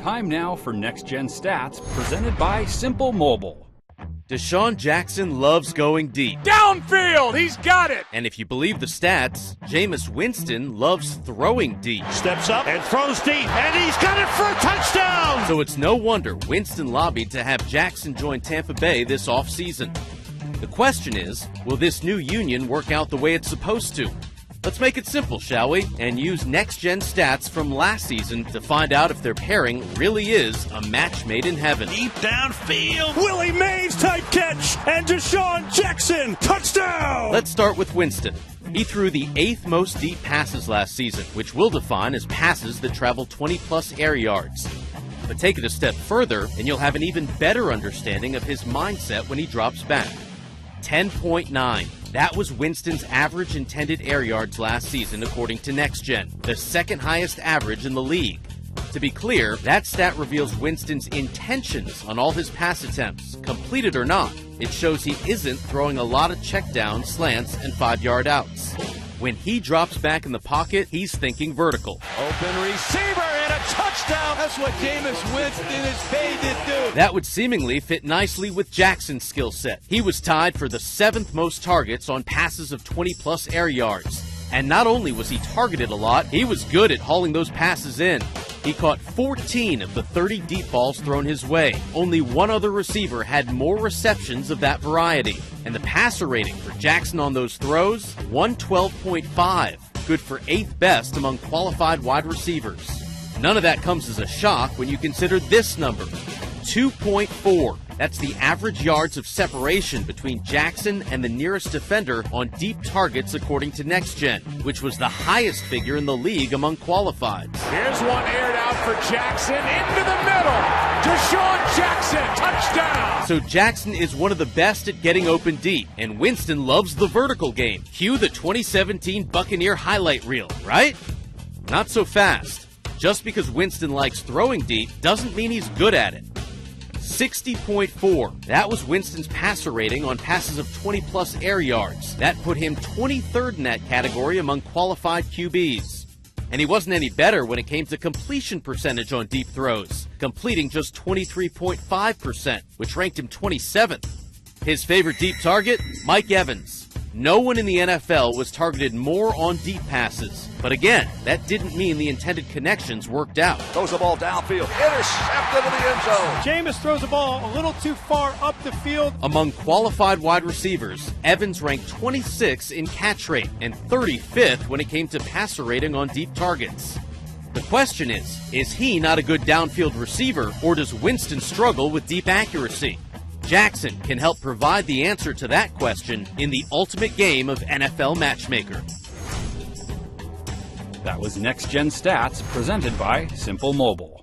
Time now for Next Gen Stats, presented by Simple Mobile. DeSean Jackson loves going deep. Downfield, he's got it! And if you believe the stats, Jameis Winston loves throwing deep. Steps up and throws deep, and he's got it for a touchdown! So it's no wonder Winston lobbied to have Jackson join Tampa Bay this offseason. The question is, will this new union work out the way it's supposed to? Let's make it simple, shall we? And use next-gen stats from last season to find out if their pairing really is a match made in heaven. Deep downfield, Willie Mays type catch, and DeSean Jackson, touchdown! Let's start with Winston. He threw the 8th most deep passes last season, which we'll define as passes that travel 20-plus air yards. But take it a step further, and you'll have an even better understanding of his mindset when he drops back. 10.9. That was Winston's average intended air yards last season, according to NextGen, the second highest average in the league. To be clear, that stat reveals Winston's intentions on all his pass attempts, completed or not. It shows he isn't throwing a lot of checkdowns, slants, and 5-yard outs. When he drops back in the pocket, he's thinking vertical. Open receiver and a touchdown! That's what Jameis Winston is paid to do! That would seemingly fit nicely with Jackson's skill set. He was tied for the 7th most targets on passes of 20-plus air yards. And not only was he targeted a lot, he was good at hauling those passes in. He caught 14 of the 30 deep balls thrown his way. Only one other receiver had more receptions of that variety. And the passer rating for Jackson on those throws, 112.5, good for 8th best among qualified wide receivers. None of that comes as a shock when you consider this number, 2.4. That's the average yards of separation between Jackson and the nearest defender on deep targets according to NextGen, which was the highest figure in the league among qualifieds. Here's one aired out for Jackson into the middle. DeSean Jackson, touchdown! So Jackson is one of the best at getting open deep, and Winston loves the vertical game. Cue the 2017 Buccaneer highlight reel, right? Not so fast. Just because Winston likes throwing deep doesn't mean he's good at it. 60.4. That was Winston's passer rating on passes of 20-plus air yards. That put him 23rd in that category among qualified QBs. And he wasn't any better when it came to completion percentage on deep throws, completing just 23.5%, which ranked him 27th. His favorite deep target? Mike Evans. No one in the NFL was targeted more on deep passes. But again, that didn't mean the intended connections worked out. Throws the ball downfield, intercepted in the end zone. Jameis throws the ball a little too far up the field. Among qualified wide receivers, Evans ranked 26th in catch rate and 35th when it came to passer rating on deep targets. The question is he not a good downfield receiver, or does Winston struggle with deep accuracy? Jackson can help provide the answer to that question in the ultimate game of NFL matchmaker. That was Next Gen Stats, presented by Simple Mobile.